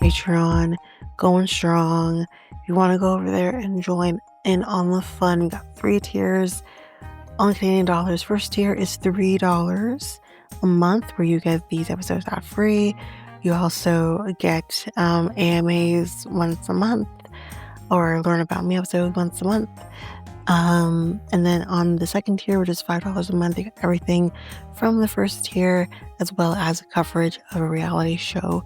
Patreon, going strong. If you want to go over there and join in on the fun, we got 3 tiers on Canadian dollars. First tier is $3 a month, where you get these episodes ad free. You also get AMAs once a month, or learn about me episodes once a month. And then on the second tier, which is $5 a month, you get everything from the first tier, as well as coverage of a reality show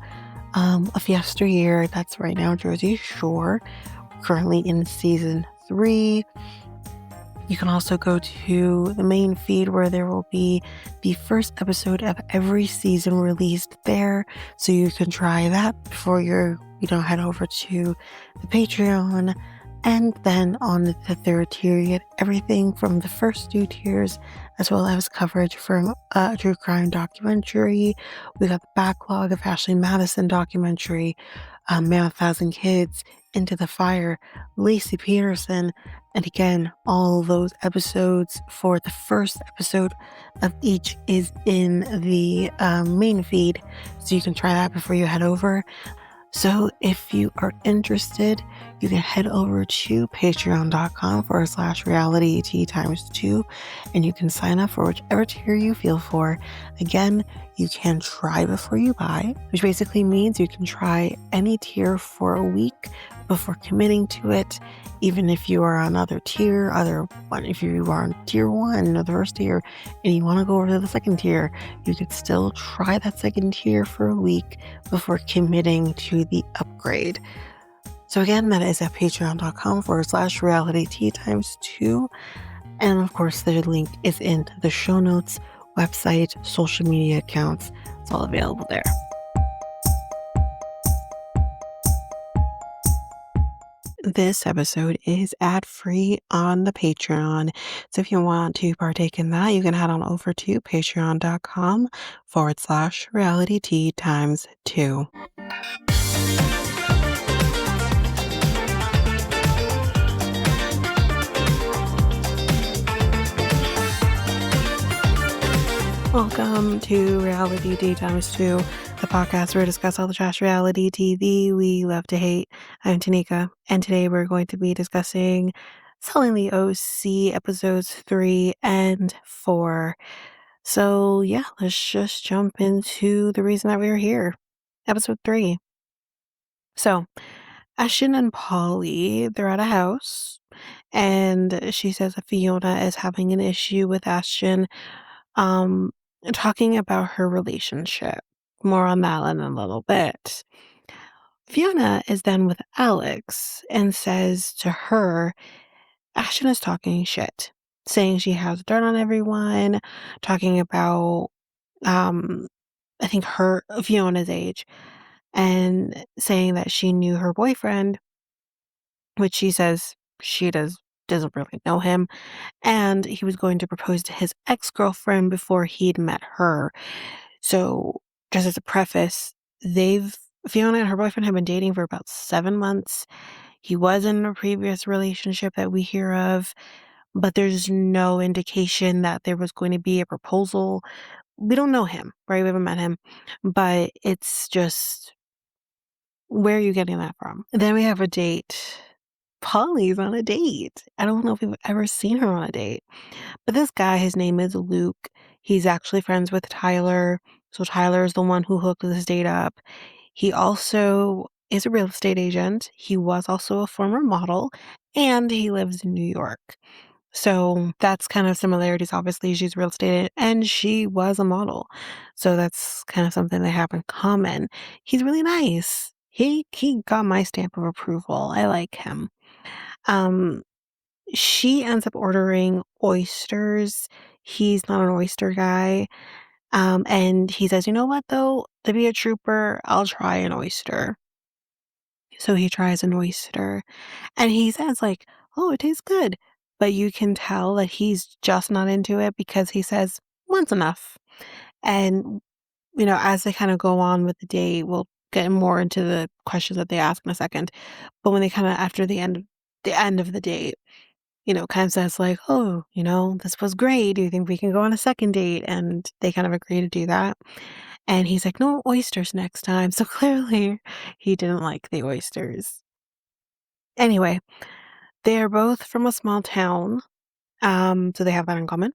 of yesteryear. That's right now Jersey Shore, currently in season 3. You can also go to the main feed, where there will be the first episode of every season released there. So you can try that before you head over to the Patreon. And then on the third tier, you get everything from the first 2 tiers, as well as coverage from a true crime documentary. We got the backlog of Ashley Madison documentary, Man with 1,000 Kids, Into the Fire, Lacey Peterson, and again, all those episodes for the first episode of each is in the main feed, so you can try that before you head over. So if you are interested, you can head over to patreon.com/realityt times 2, and you can sign up for whichever tier you feel for. Again, you can try before you buy, which basically means you can try any tier for a week before committing to it. Even if you are on other tier, if you are on tier 1 or the first tier and you want to go over to the second tier, you could still try that second tier for a week before committing to the upgrade. So again, that is at patreon.com/realityt times 2. And of course, the link is in the show notes, website, social media accounts. It's all available there. This episode is ad-free on the Patreon. So if you want to partake in that, you can head on over to patreon.com/realityt times 2. Welcome to Reality T times 2, the podcast where we discuss all the trash reality TV we love to hate. I'm Tanika, and today we're going to be discussing Selling the OC episodes 3 and 4. So yeah, let's just jump into the reason that we are here. Episode 3. So Ashton and Polly, they're at a house, and she says that Fiona is having an issue with Ashton, um, talking about her relationship. More on that in a little bit. Fiona is then with Alex and says to her, Ashton is talking shit, saying she has dirt on everyone, talking about, I think Fiona's age, and saying that she knew her boyfriend, which she says she doesn't really know him, and he was going to propose to his ex-girlfriend before he'd met her. So, just as a preface, Fiona and her boyfriend have been dating for about 7 months. He was in a previous relationship that we hear of, but there's no indication that there was going to be a proposal. We don't know him, right? We haven't met him, but it's just, where are you getting that from? Then we have a date. Polly's on a date. I don't know if we've ever seen her on a date. But this guy, his name is Luke. He's actually friends with Tyler. So Tyler is the one who hooked this date up. He also is a real estate agent. He was also a former model, and he lives in New York. So that's kind of similarities. Obviously, she's real estate and she was a model. So that's kind of something they have in common. He's really nice. He got my stamp of approval. I like him. Um, she ends up ordering oysters. He's not an oyster guy. And he says, you know what, though? To be a trooper, I'll try an oyster. So he tries an oyster. And he says, like, oh, it tastes good. But you can tell that he's just not into it, because he says, one's enough. And, as they kind of go on with the date, we'll get more into the questions that they ask in a second. But when they kind of, after the end of the date, kind of says like, oh, this was great. Do you think we can go on a second date? And they kind of agree to do that. And he's like, no oysters next time. So clearly he didn't like the oysters. Anyway, they're both from a small town. So they have that in common.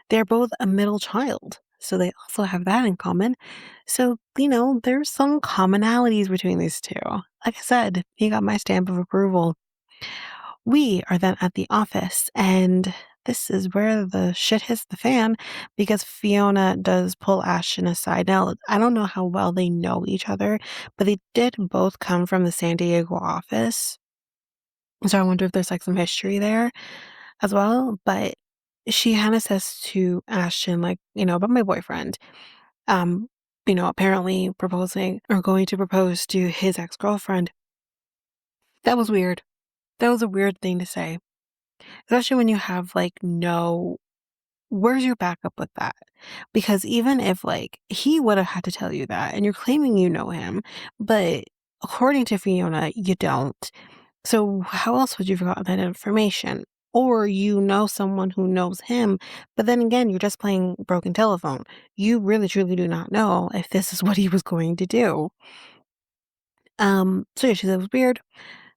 They're both a middle child. So they also have that in common. So, there's some commonalities between these two. Like I said, he got my stamp of approval. We are then at the office, and this is where the shit hits the fan because Fiona does pull Ashton aside. Now, I don't know how well they know each other, but they did both come from the San Diego office. So I wonder if there's like some history there as well. But she kind of says to Ashton, like, about my boyfriend, um, apparently proposing or going to propose to his ex girlfriend. That was weird. That was a weird thing to say, especially when you have like no, where's your backup with that? Because even if like he would have had to tell you that and you're claiming you know him, but according to Fiona, you don't. So how else would you have gotten that information? Or you know someone who knows him, but then again, you're just playing broken telephone. You really truly do not know if this is what he was going to do. So yeah, she said it was weird,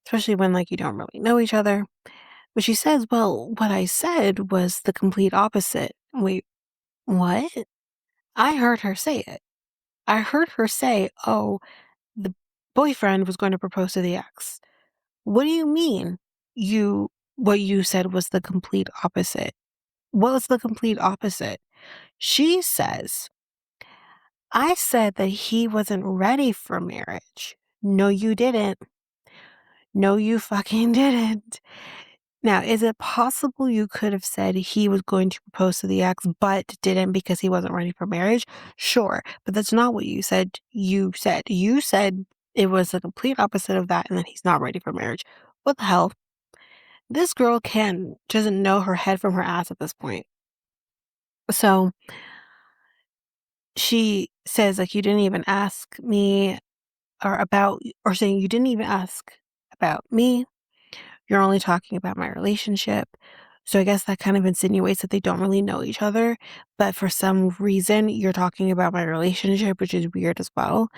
especially when like you don't really know each other. But she says, well, what I said was the complete opposite. Wait, what? I heard her say it. I heard her say, oh, the boyfriend was going to propose to the ex. What do you mean what you said was the complete opposite? What was the complete opposite? She says, I said that he wasn't ready for marriage. No, you didn't. No, you fucking didn't. Now, is it possible you could have said he was going to propose to the ex, but didn't because he wasn't ready for marriage? Sure, but that's not what you said. You said it was the complete opposite of that and that he's not ready for marriage. What the hell? This girl doesn't know her head from her ass at this point. So she says, like, you didn't even ask me or saying you didn't even ask about me. You're only talking about my relationship. So I guess that kind of insinuates that they don't really know each other. But for some reason, you're talking about my relationship, which is weird as well.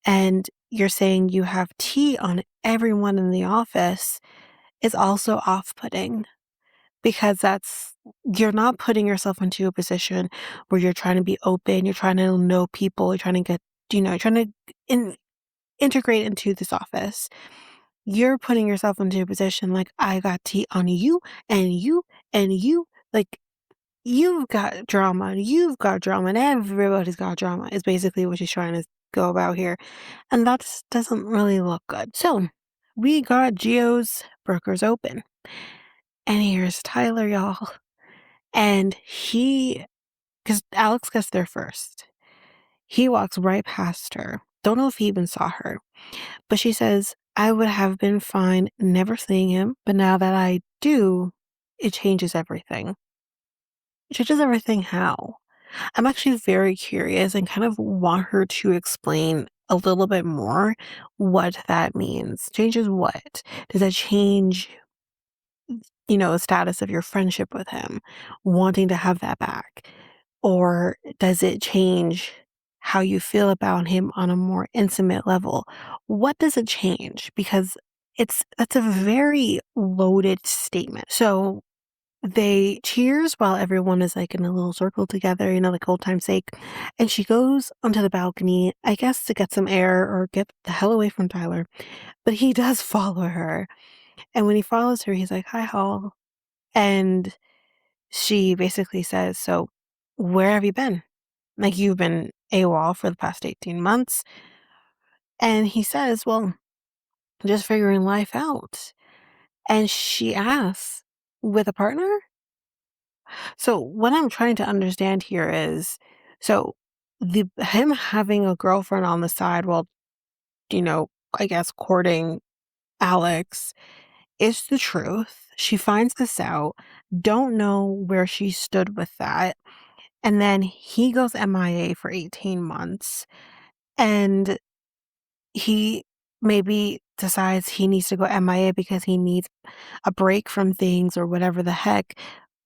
And you're saying you have tea on everyone in the office is also off putting because you're not putting yourself into a position where you're trying to be open, you're trying to know people, you're trying to get, trying to integrate into this office. You're putting yourself into a position like, I got tea on you and you and you. Like, you've got drama, and everybody's got drama, is basically what she's trying to go about here. And that doesn't really look good. So, we got Geo's Brokers Open. And here's Tyler, y'all. And because Alex gets there first, he walks right past her. Don't know if he even saw her. But she says, I would have been fine never seeing him, but now that I do, it changes everything. It changes everything how? I'm actually very curious and kind of want her to explain a little bit more what that means. Changes what? Does that change, the status of your friendship with him, wanting to have that back? Or does it change how you feel about him on a more intimate level? What does it change? Because that's a very loaded statement. So they cheers while everyone is like in a little circle together, like old time's sake. And she goes onto the balcony, I guess to get some air or get the hell away from Tyler. But he does follow her. And when he follows her, he's like, hi, Hall. And she basically says, so where have you been? Like, you've been AWOL for the past 18 months. And he says, well, just figuring life out. And she asks, with a partner? So what I'm trying to understand here is, so him having a girlfriend on the side while, I guess courting Alex is the truth. She finds this out, don't know where she stood with that. And then he goes MIA for 18 months. And he maybe decides he needs to go MIA because he needs a break from things or whatever the heck.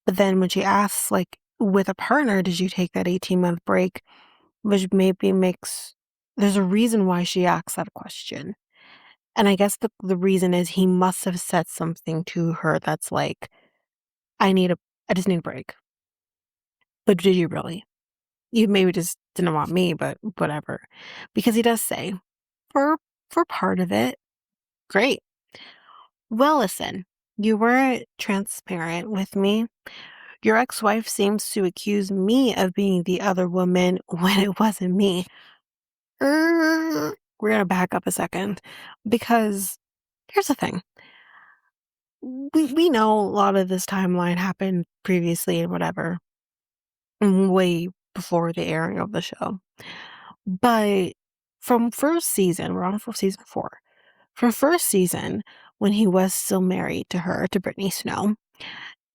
But then when she asks, like, with a partner, did you take that 18-month break? which maybe there's a reason why she asks that question. And I guess the reason is he must have said something to her that's like, I need a, I just need a break. But did you really? You maybe just didn't want me, but whatever. Because he does say, for for part of it, great. Well, listen, you weren't transparent with me. Your ex-wife seems to accuse me of being the other woman when it wasn't me. We're gonna back up a second because here's the thing. We know a lot of this timeline happened previously and whatever, way before the airing of the show. But from first season, we're on for season 4. From first season, when he was still married to her, to Brittany Snow,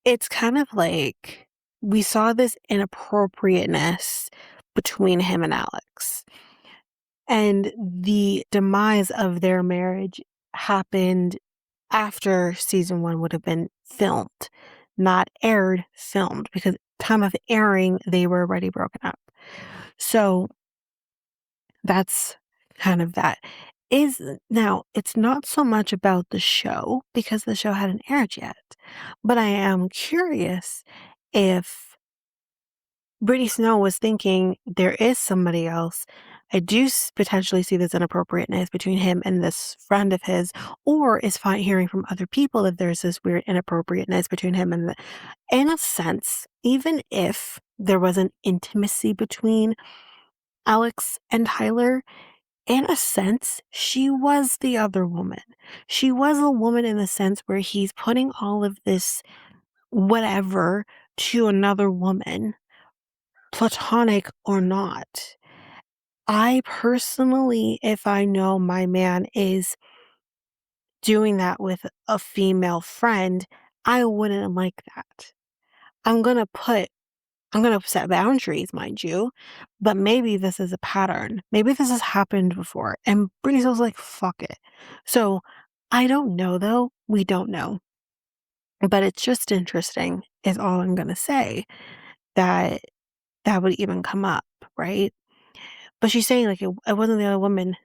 it's kind of like we saw this inappropriateness between him and Alex. And the demise of their marriage happened after season 1 would have been filmed, not aired, filmed, because time of airing, they were already broken up. So that's kind of that. Is now, it's not so much about the show because the show hadn't aired yet, but I am curious if Brittany Snow was thinking there is somebody else. I do potentially see this inappropriateness between him and this friend of his, or is hearing from other people that there's this weird inappropriateness between him and in a sense, even if there was an intimacy between Alex and Tyler, in a sense, she was the other woman. She was a woman in the sense where he's putting all of this whatever to another woman, platonic or not. I personally, if I know my man is doing that with a female friend, I wouldn't like that. I'm going to set boundaries, mind you, but maybe this is a pattern. Maybe this has happened before. And Brittany was like, fuck it. So I don't know though. We don't know. But it's just interesting, is all I'm going to say, that that would even come up, right? But she's saying like it wasn't the other woman.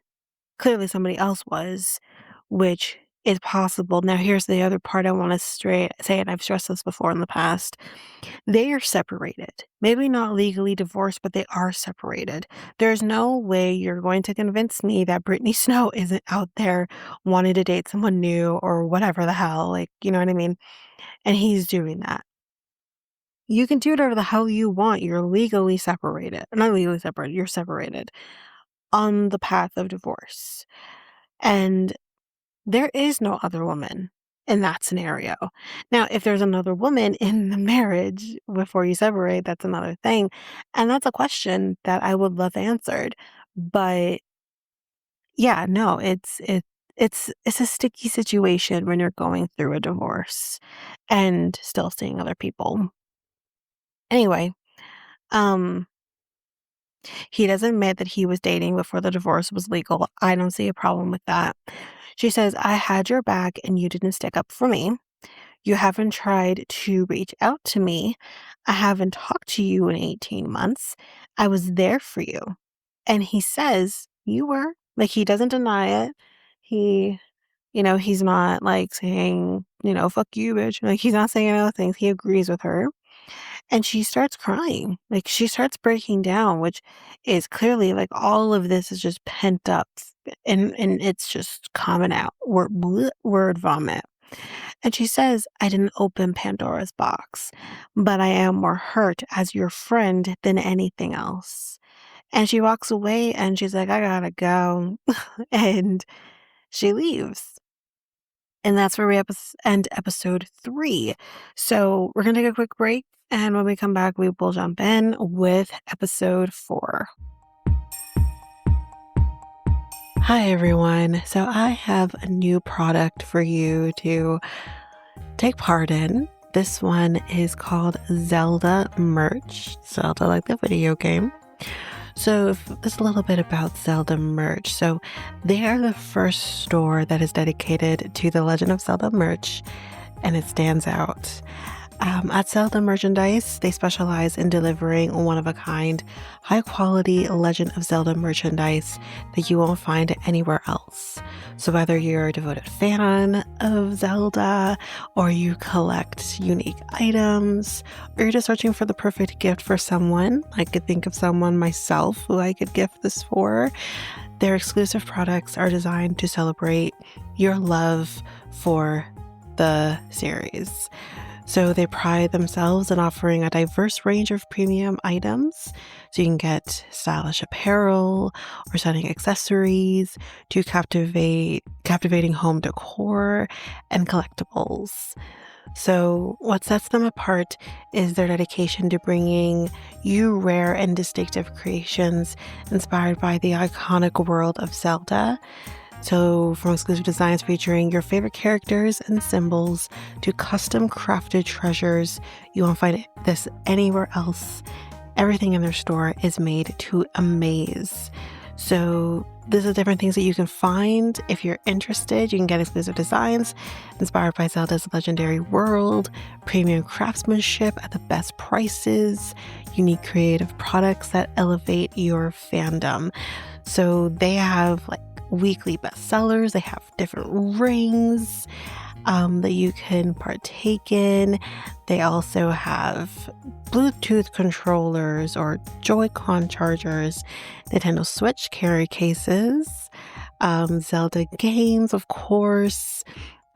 Clearly somebody else was, which is possible. Now, here's the other part I want to say, and I've stressed this before in the past. They are separated. Maybe not legally divorced, but they are separated. There's no way you're going to convince me that Brittany Snow isn't out there wanting to date someone new or whatever the hell. Like, you know what I mean? And he's doing that. You can do whatever the hell you want. You're legally separated. Not legally separated, you're separated on the path of divorce. And there is no other woman in that scenario. Now, if there's another woman in the marriage before you separate, that's another thing. And that's a question that I would love answered. But yeah, no, it's a sticky situation when you're going through a divorce and still seeing other people. Anyway, um he does admit that he was dating before the divorce was legal. I don't see a problem with that. She says, I had your back and you didn't stick up for me. You haven't tried to reach out to me. I haven't talked to you in 18 months. I was there for you. And he says, you were. Like, he doesn't deny it. He, he's not like saying, fuck you, bitch. Like, he's not saying other things. He agrees with her. And she starts crying. Like, she starts breaking down, which is clearly like all of this is just pent up and it's just coming out. Word vomit. And she says, I didn't open Pandora's box, but I am more hurt as your friend than anything else. And she walks away and she's like, I gotta go. And she leaves. And that's where we end episode 3. So we're going to take a quick break. And when we come back, we will jump in with episode 4. Hi, everyone. So I have a new product for you to take part in. This one is called Zelda merch. Zelda, like the video game. So there's a little bit about Zelda merch. So they are the first store that is dedicated to the Legend of Zelda merch, and it stands out. At Zelda Merchandise, they specialize in delivering one-of-a-kind, high-quality Legend of Zelda merchandise that you won't find anywhere else. So whether you're a devoted fan of Zelda, or you collect unique items, or you're just searching for the perfect gift for someone, I could think of someone myself who I could gift this for. Their exclusive products are designed to celebrate your love for the series. So they pride themselves in offering a diverse range of premium items. So you can get stylish apparel or stunning accessories to captivating home decor and collectibles. So what sets them apart is their dedication to bringing you rare and distinctive creations inspired by the iconic world of Zelda. So, from exclusive designs featuring your favorite characters and symbols to custom crafted treasures, you won't find this anywhere else. Everything in their store is made to amaze. So, these are different things that you can find. If you're interested, you can get exclusive designs inspired by Zelda's legendary world, premium craftsmanship at the best prices, unique creative products that elevate your fandom. So, they have like weekly bestsellers. They have different rings that you can partake in. They also have Bluetooth controllers or Joy-Con chargers, Nintendo Switch carry cases, Zelda games, of course,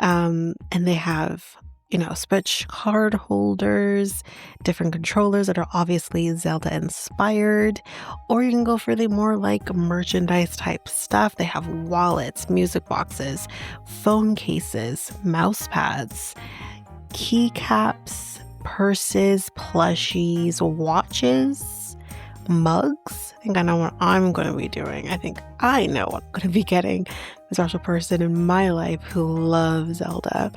and they have Switch card holders, different controllers that are obviously Zelda inspired, or you can go for the more like merchandise type stuff. They have wallets, music boxes, phone cases, mouse pads, keycaps, purses, plushies, watches, mugs. I think I know what I'm going to be doing. I think I know what I'm going to be getting. A special person in my life who loves Zelda.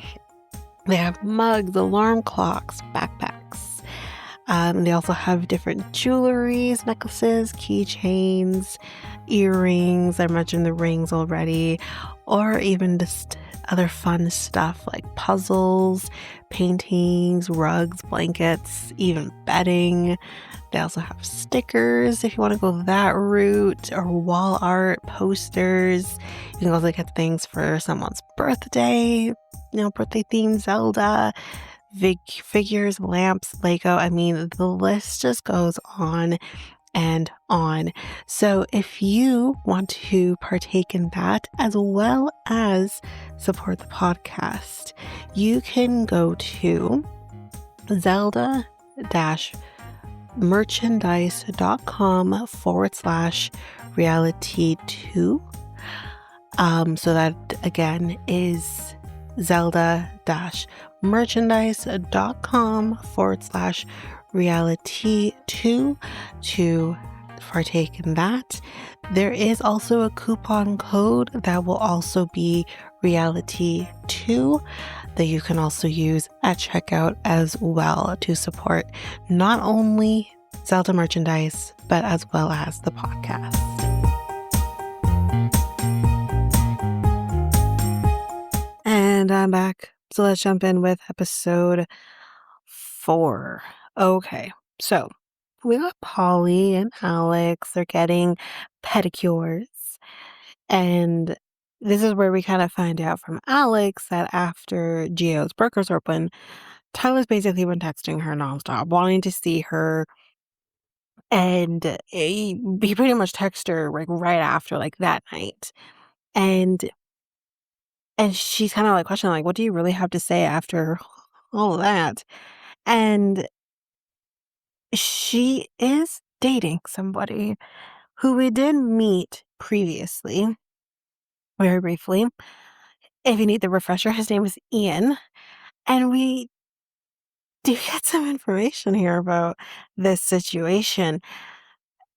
They have mugs, alarm clocks, backpacks. They also have different jewelries, necklaces, keychains, earrings. I mentioned the rings already, or even just other fun stuff like puzzles, paintings, rugs, blankets, even bedding. They also have stickers if you want to go that route, or wall art, posters. You can also get things for someone's birthday, birthday themed Zelda, figures, lamps, Lego. I mean, the list just goes on and on. So if you want to partake in that as well as support the podcast, you can go to zelda-merchandise.com/reality2. So that again is zelda-merchandise.com/reality2 to partake in that. There is also a coupon code that will also be reality2 that you can also use at checkout as well to support not only Zelda merchandise, but as well as the podcast. And I'm back. So let's jump in with episode 4. Okay, so we got Polly and Alex. They're getting pedicures. And this is where we kind of find out from Alex that after Geo's Burgers open, Tyler's basically been texting her nonstop, wanting to see her. And he pretty much texted her like right after, like that night. And she's kind of like questioning, like, what do you really have to say after all of that? And she is dating somebody who we did meet previously, very briefly. If you need the refresher, his name is Ian. And we do get some information here about this situation.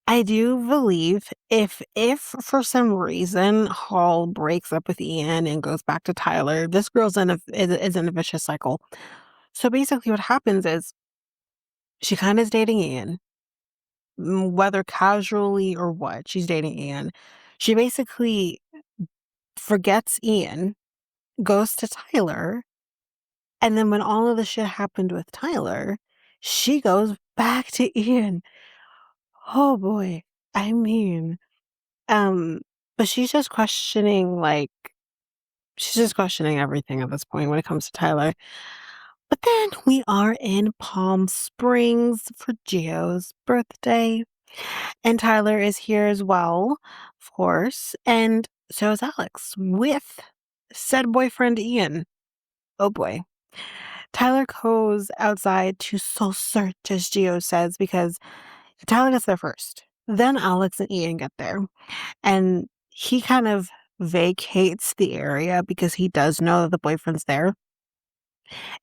I do believe if for some reason Hall breaks up with Ian and goes back to Tyler, this girl's is in a vicious cycle. So basically what happens is she kind of is dating Ian, whether casually or what, she's dating Ian. She basically forgets Ian, goes to Tyler, And then when all of the shit happened with Tyler, she goes back to Ian. Oh boy. I mean, um, but she's just questioning everything at this point when it comes to Tyler. But then we are in Palm Springs for Gio's birthday. And Tyler is here as well, of course. And so is Alex with said boyfriend Ian. Oh boy. Tyler goes outside to soul search, as Gio says, because Tyler gets there first. Then Alex and Ian get there. And he kind of vacates the area because he does know that the boyfriend's there.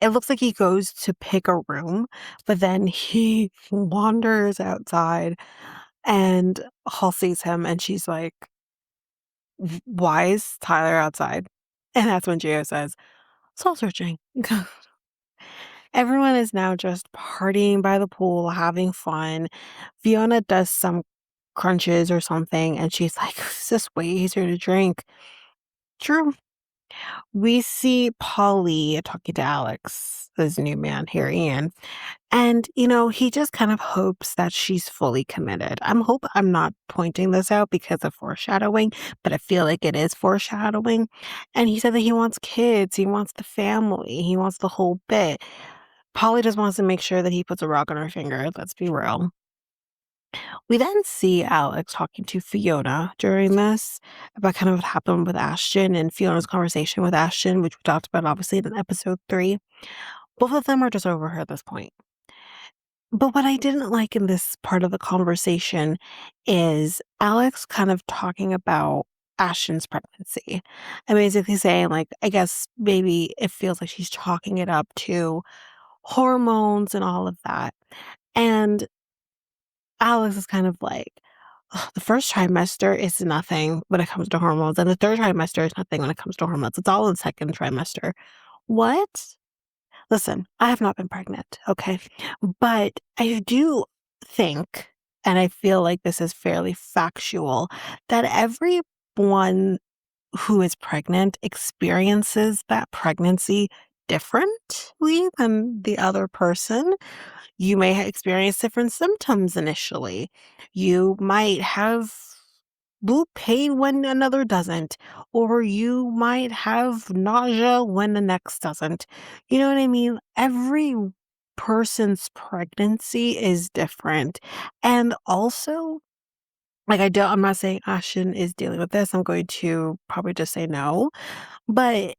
It looks like he goes to pick a room, but then he wanders outside and Hall sees him and she's like, Why is Tyler outside? And that's when Gio says, Soul searching. Everyone is now just partying by the pool, having fun. Fiona does some crunches or something, and she's like, It's just way easier to drink. True. We see Polly talking to Alex, his new man here, Ian. And, he just kind of hopes that she's fully committed. I'm not pointing this out because of foreshadowing, but I feel like it is foreshadowing. And he said that he wants kids, he wants the family, he wants the whole bit. Polly just wants to make sure that he puts a rock on her finger, let's be real. We then see Alex talking to Fiona during this about kind of what happened with Ashton and Fiona's conversation with Ashton, which we talked about obviously in episode 3. Both of them are just over her at this point. But what I didn't like in this part of the conversation is Alex kind of talking about Ashton's pregnancy and basically saying, like, I guess maybe it feels like she's chalking it up to hormones and all of that. And Alex is kind of like, "Ugh, the first trimester is nothing when it comes to hormones, and the third trimester is nothing when it comes to hormones. It's all in the second trimester." What? Listen, I have not been pregnant, okay? But I do think, and I feel like this is fairly factual, that everyone who is pregnant experiences that pregnancy differently than the other person. You may experience different symptoms initially. You might have boob pain when another doesn't, or you might have nausea when the next doesn't. You know what I mean? Every person's pregnancy is different. And also, like, I'm not saying Ashton is dealing with this. I'm going to probably just say no. But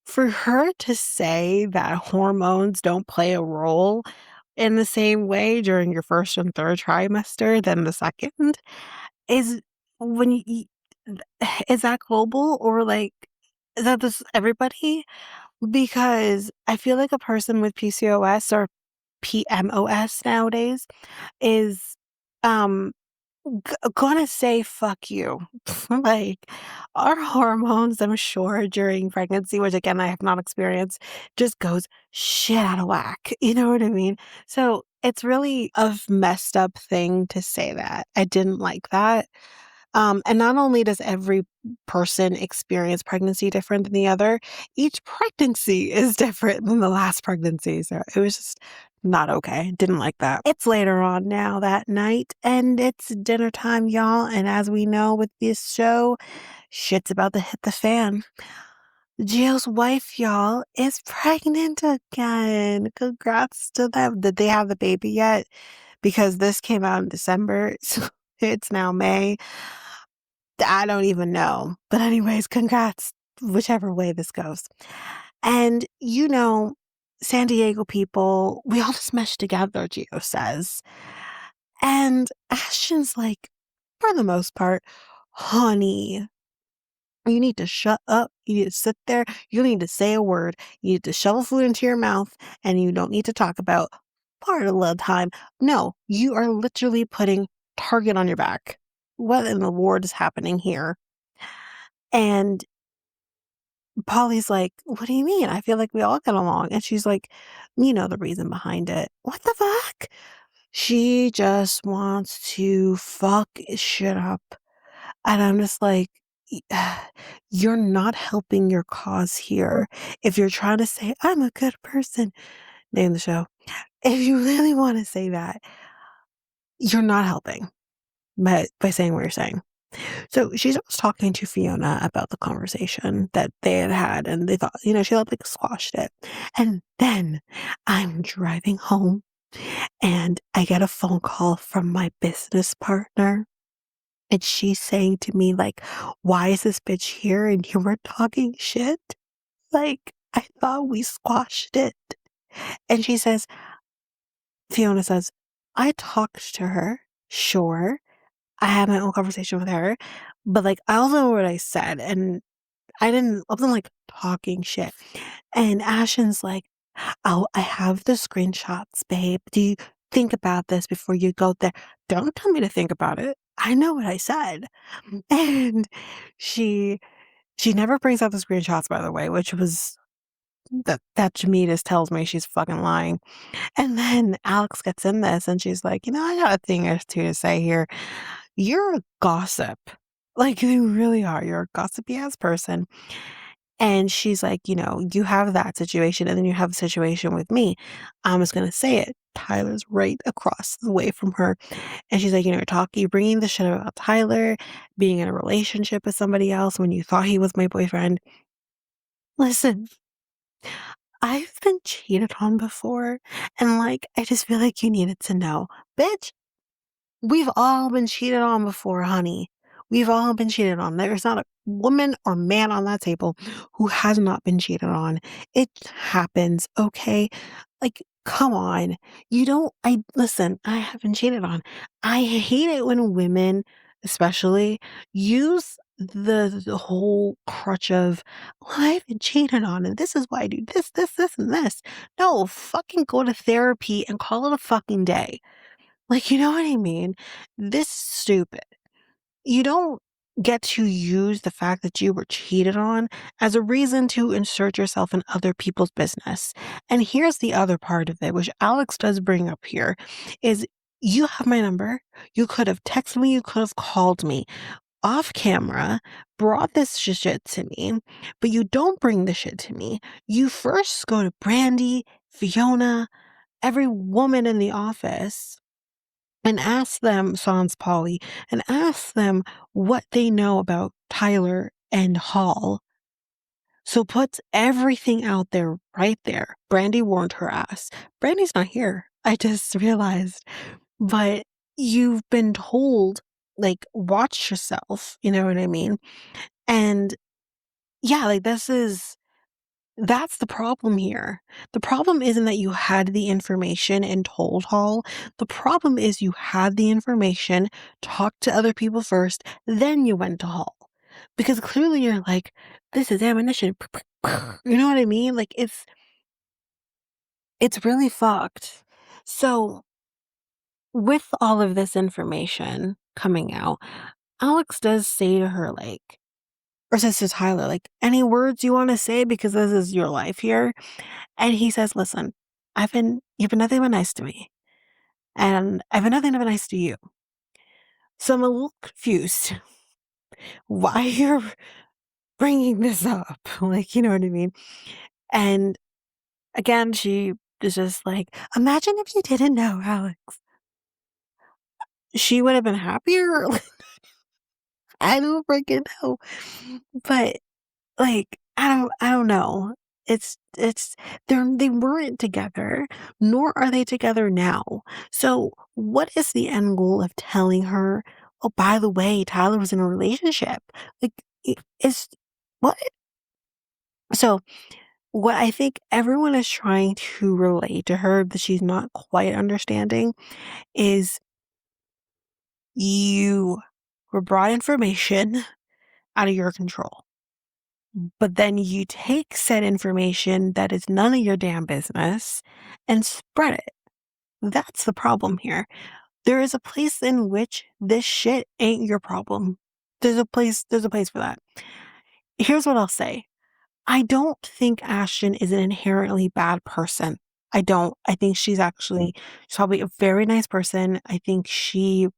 for her to say that hormones don't play a role in the same way during your first and third trimester than the second is when is that global or like is that this everybody? Because I feel like a person with PCOS or PMOS nowadays is um gonna say fuck you. Like, our hormones, I'm sure, during pregnancy, which again, I have not experienced, just goes shit out of whack. You know what I mean? So it's really a messed up thing to say that. I didn't like that. And not only does every person experience pregnancy different than the other, each pregnancy is different than the last pregnancy. So it was just not okay. Didn't like that. It's later on now that night, and it's dinner time, y'all. And as we know with this show, shit's about to hit the fan. Jill's wife, y'all, is pregnant again. Congrats to them. Did they have the baby yet? Because this came out in December, so it's now May. I don't even know. But anyways, congrats, whichever way this goes. And San Diego people, we all just mesh together, Gio says. And Ashton's like, for the most part, honey, you need to shut up. You need to sit there. You don't need to say a word. You need to shovel food into your mouth and you don't need to talk about part of the time. No, you are literally putting target on your back. What in the world is happening here? And Polly's like, "What do you mean? I feel like we all get along." And she's like, "You know the reason behind it." What the fuck? She just wants to fuck shit up. And I'm just like, you're not helping your cause here. If you're trying to say, I'm a good person, name the show. If you really want to say that, you're not helping by saying what you're saying. So she's was talking to Fiona about the conversation that they had had, and they thought, she like squashed it. And then I'm driving home and I get a phone call from my business partner. And she's saying to me, like, why is this bitch here and you were talking shit? Like, I thought we squashed it. And Fiona says, I talked to her, sure. I had my own conversation with her, but like, I also know what I said. And I wasn't like talking shit. And Ashton's like, oh, I have the screenshots, babe. Do you think about this before you go there? Don't tell me to think about it. I know what I said. And she she never brings out the screenshots, by the way, which was that to me just tells me she's fucking lying. And then Alex gets in this and she's like, I got a thing or two to say here. You're a gossip. Like you really are. You're a gossipy ass person. And she's like, you have that situation and then you have a situation with me. I'm just going to say it. Tyler's right across the way from her. And she's like, you're bringing the shit about Tyler being in a relationship with somebody else when you thought he was my boyfriend. Listen, I've been cheated on before. And like, I just feel like you needed to know. Bitch, we've all been cheated on before, honey. We've all been cheated on. There's not a woman or man on that table who has not been cheated on. It happens, okay? Like, come on. Listen, I have been cheated on. I hate it when women, especially, use the whole crutch of, well, I've been cheated on and this is why I do this, and this. No, fucking go to therapy and call it a fucking day. Like, you know what I mean? This is stupid. You don't get to use the fact that you were cheated on as a reason to insert yourself in other people's business. And here's the other part of it, which Alex does bring up here, is you have my number. You could have texted me. You could have called me off camera, brought this shit to me, but you don't bring the shit to me. You first go to Brandy, Fiona, every woman in the office and ask them, sans Polly, and ask them what they know about Tyler and Hall. So puts everything out there right there. Brandy warned her ass. Brandy's not here. I just realized. But you've been told, like, watch yourself. You know what I mean? And yeah, like that's the problem here. The problem isn't that you had the information and told Hall. The problem is you had the information, talked to other people first, then you went to Hall. Because clearly you're like, this is ammunition. You know what I mean? Like it's really fucked. So with all of this information coming out, Alex does say to her, like, or says to Tyler, like, any words you want to say because this is your life here? And he says, listen, you've been nothing but nice to me. And I've been nothing but nice to you. So I'm a little confused why you're bringing this up. Like, you know what I mean? And again, she is just like, imagine if you didn't know, Alex. She would have been happier. I don't freaking know. But like, I don't know. They weren't together, nor are they together now. So what is the end goal of telling her, oh, by the way, Tyler was in a relationship? Like, is what? So what I think everyone is trying to relate to her that she's not quite understanding is you were brought information out of your control. But then you take said information that is none of your damn business and spread it. That's the problem here. There is a place in which this shit ain't your problem. There's a place for that. Here's what I'll say. I don't think Ashton is an inherently bad person. I don't. I think she's probably a very nice person. I think she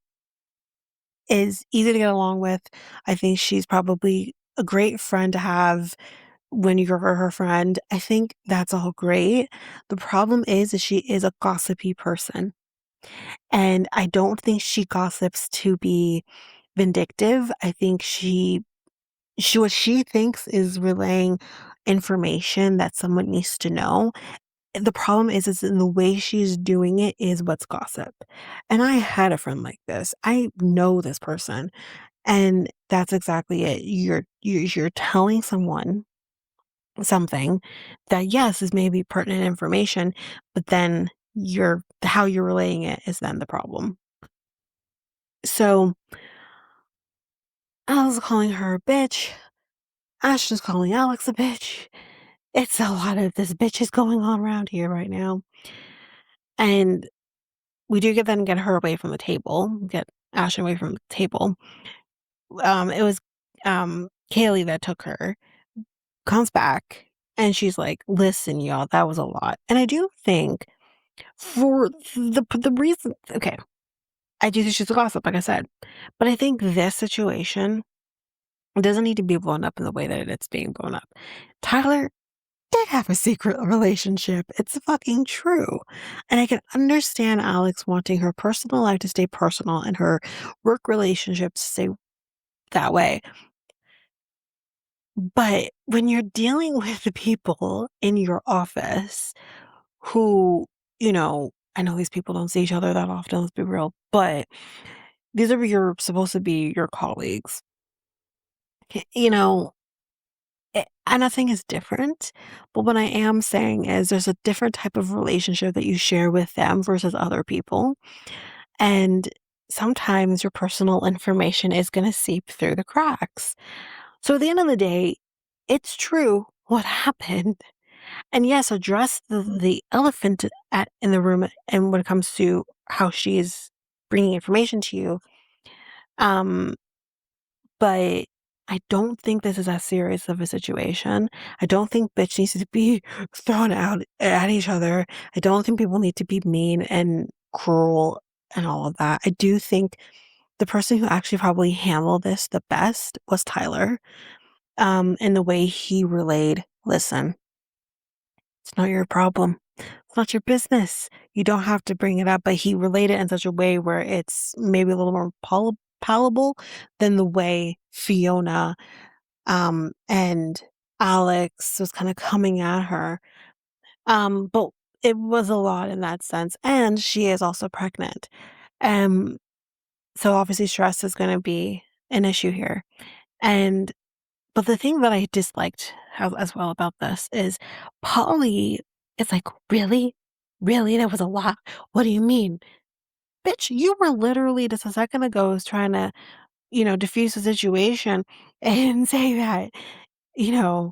is easy to get along with. I think she's probably a great friend to have when you're her friend. I think that's all great. The problem is she is a gossipy person. And I don't think she gossips to be vindictive. I think she what she thinks is relaying information that someone needs to know. The problem is in the way she's doing it is what's gossip. And I had a friend like this. I know this person, and that's exactly it. You're telling someone something that, yes, is maybe pertinent information, but then how you're relaying it is then the problem. So, I was calling her a bitch. Ashton's calling Alex a bitch. It's a lot of this bitches going on around here right now. And we do get her away from the table, get Ashton away from the table. It was Kaylee that took her, comes back, and she's like, "Listen, y'all, that was a lot." And I do think for the reason, okay, I do think she's a gossip, like I said, but I think this situation doesn't need to be blown up in the way that it's being blown up. Tyler did have a secret relationship. It's fucking true. And I can understand Alex wanting her personal life to stay personal and her work relationship to stay that way. But when you're dealing with the people in your office who, I know these people don't see each other that often, let's be real, but these are supposed to be your colleagues. You know, and nothing is different, but what I am saying is there's a different type of relationship that you share with them versus other people, and sometimes your personal information is gonna seep through the cracks. So at the end of the day, it's true what happened, and yes, address the elephant in the room, and when it comes to how she is bringing information to you, um but I don't think this is as serious of a situation. I don't think bitch needs to be thrown out at each other. I don't think people need to be mean and cruel and all of that. I do think the person who actually probably handled this the best was Tyler. In the way he relayed, listen, it's not your problem. It's not your business. You don't have to bring it up. But he relayed it in such a way where it's maybe a little more palatable than the way Fiona and Alex was kind of coming at her. But it was a lot in that sense. And she is also pregnant. Um, so obviously stress is going to be an issue here. And but the thing that I disliked as well about this is Polly is like, really? Really? That was a lot. What do you mean? Bitch, you were literally just a second ago was trying to, diffuse the situation and say that, you know,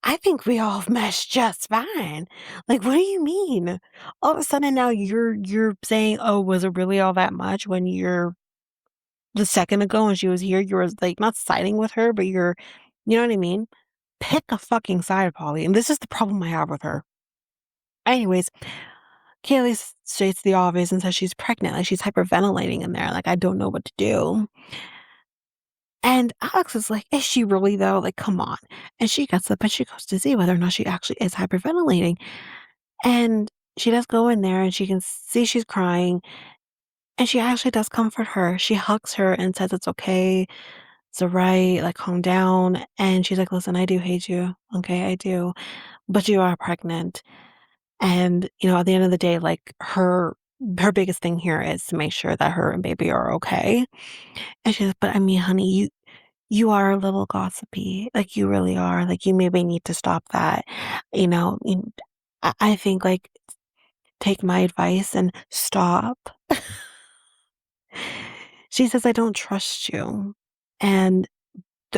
I think we all meshed just fine. Like, what do you mean? All of a sudden now you're saying, "Oh, was it really all that much?" When you're the second ago when she was here, you were like not siding with her, but you know what I mean? Pick a fucking side, Polly. And this is the problem I have with her. Anyways, Kaylee states the obvious and says she's pregnant, like she's hyperventilating in there, like I don't know what to do. And Alex is like, is she really though? Like, come on. And she gets up and she goes to see whether or not she actually is hyperventilating. And she does go in there and she can see she's crying. And she actually does comfort her. She hugs her and says, it's okay. It's all right. Like, calm down. And she's like, listen, I do hate you. Okay, I do. But you are pregnant. And, at the end of the day, like her biggest thing here is to make sure that her and baby are okay. And she's, but I mean, honey, you are a little gossipy. Like, you really are. Like, you maybe need to stop that. I think, like, take my advice and stop. She says, I don't trust you. And,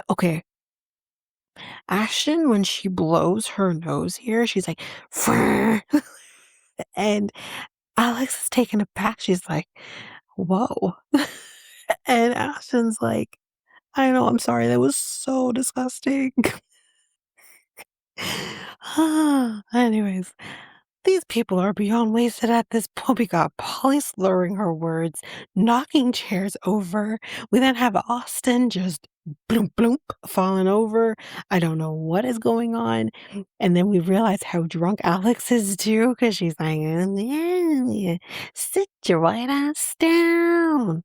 okay, Ashton, when she blows her nose here, she's like, and Alex is taken aback. She's like, whoa. And Ashton's like, I know, I'm sorry. That was so disgusting. Anyways, These people are beyond wasted at this point. We got Polly slurring her words, knocking chairs over. We then have Austin just bloom bloom falling over. I don't know what is going on. And then we realize how drunk Alex is too, because she's like, "Yeah, sit your white ass down."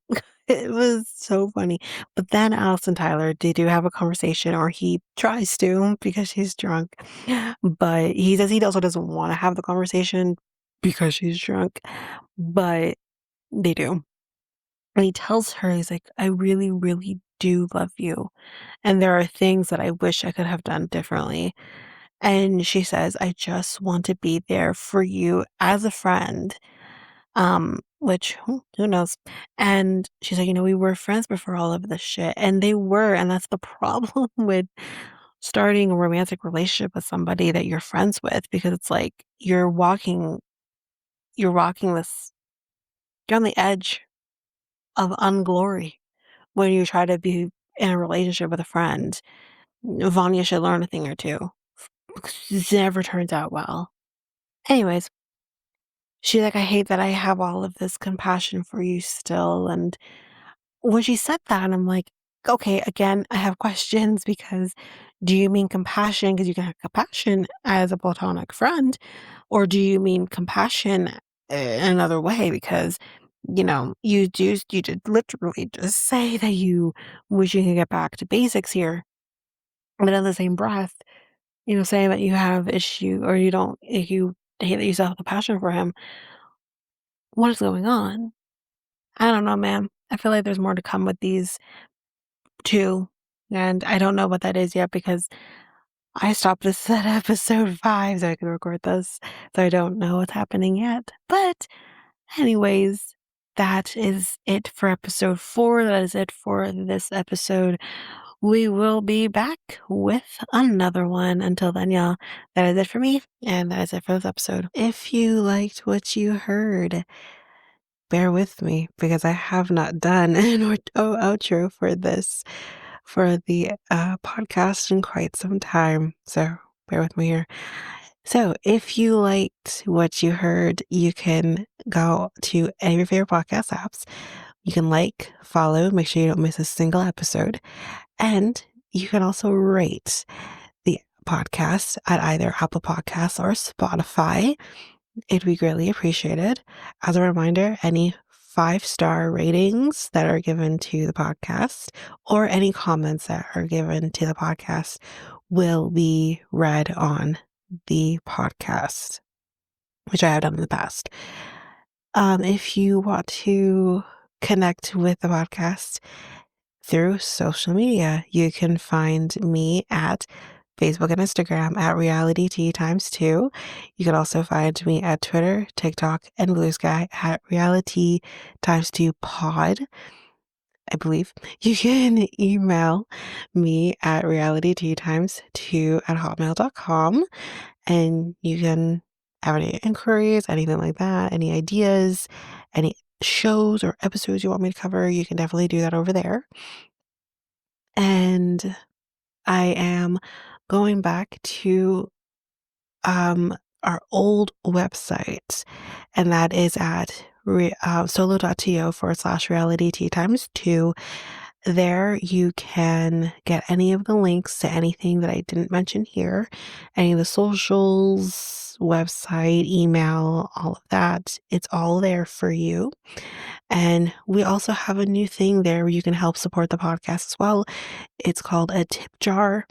It was so funny. But then Alice and Tyler, they do have a conversation, or he tries to because she's drunk. But he also doesn't wanna have the conversation because she's drunk, but they do. And he tells her, he's like, "I really, really do love you, and there are things that I wish I could have done differently." And she says, "I just want to be there for you as a friend." Which who knows? And she's like, we were friends before all of this shit. And they were, and that's the problem with starting a romantic relationship with somebody that you're friends with, because it's like you're walking this you're on the edge of unglory when you try to be in a relationship with a friend. Vanya should learn a thing or two. It never turns out well. Anyways, she's like, "I hate that I have all of this compassion for you still." And when she said that, I'm like, okay, again, I have questions, because do you mean compassion? Because you can have compassion as a platonic friend, or do you mean compassion in another way? Because, you did literally just say that you wish you could get back to basics here. But in the same breath, saying that you have issue, or you hate that you still have compassion for him. What is going on? I don't know, man. I feel like there's more to come with these 2, and I don't know what that is yet, because I stopped this at episode 5 so I could record this, so I don't know what's happening yet. But anyways, that is it for episode 4. That is it for this episode. We will be back with another one. Until then, y'all, that is it for me, and that is it for this episode. If you liked what you heard, bear with me, because I have not done an outro for the podcast in quite some time. So bear with me here. So if you liked what you heard, you can go to any of your favorite podcast apps. You can follow, make sure you don't miss a single episode. And you can also rate the podcast at either Apple Podcasts or Spotify. It'd be greatly appreciated. As a reminder, any 5-star ratings that are given to the podcast, or any comments that are given to the podcast, will be read on the podcast, which I have done in the past. If you want to connect with the podcast through social media, you can find me at Facebook and Instagram at Reality T times 2. You can also find me at Twitter, TikTok, and Blue Sky at Reality times 2 pod, I believe. You can email me at realityt times 2 at hotmail.com, and you can have any inquiries, anything like that, any ideas, any shows or episodes you want me to cover, you can definitely do that over there. And I am going back to our old website, and that is at solo.to/reality t times 2. There you can get any of the links to anything that I didn't mention here, any of the socials, website, email, all of that. It's all there for you. And we also have a new thing there where you can help support the podcast as well. It's called a tip jar.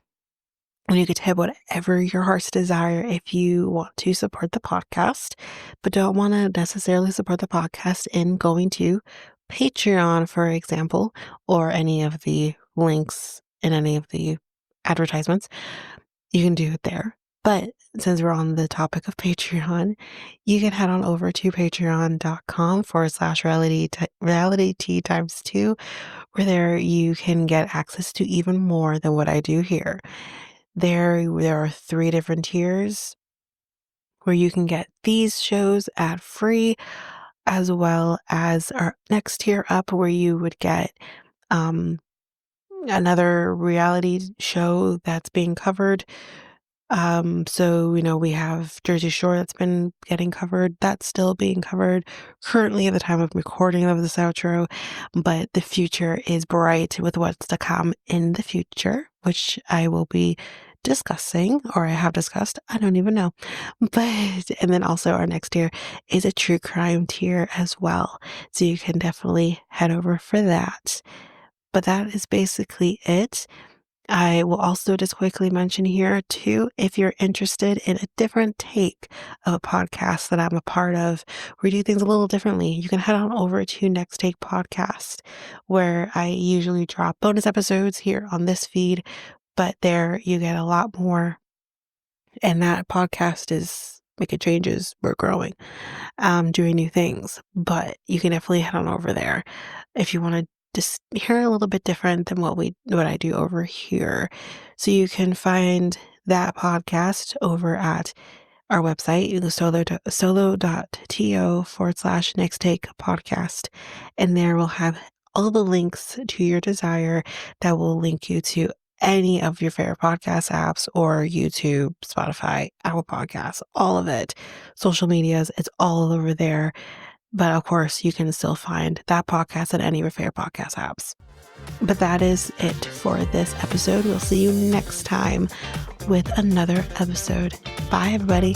And you could tip whatever your heart's desire if you want to support the podcast, but don't want to necessarily support the podcast in going to Patreon, for example, or any of the links in any of the advertisements. You can do it there. But since we're on the topic of Patreon, you can head on over to patreon.com/reality t times 2, where there you can get access to even more than what I do here. There are 3 different tiers where you can get these shows ad free, as well as our next tier up, where you would get um, another reality show that's being covered So, we have Jersey Shore that's been getting covered. That's still being covered currently at the time of recording of this outro, but the future is bright with what's to come in the future, which I will be discussing, or I have discussed. I don't even know. And then also our next tier is a true crime tier as well. So you can definitely head over for that. But that is basically it. I will also just quickly mention here too, if you're interested in a different take of a podcast that I'm a part of, we do things a little differently. You can head on over to Next Take Podcast, where I usually drop bonus episodes here on this feed, but there you get a lot more. And that podcast is making changes. We're growing, doing new things, but you can definitely head on over there if you want to just hear a little bit different than what I do over here. So you can find that podcast over at our website, you go solo.to/next take podcast. And there we'll have all the links to your desire that will link you to any of your favorite podcast apps or YouTube, Spotify, Apple Podcasts, all of it. Social medias, it's all over there. But of course, you can still find that podcast at any of your favorite podcast apps. But that is it for this episode. We'll see you next time with another episode. Bye, everybody.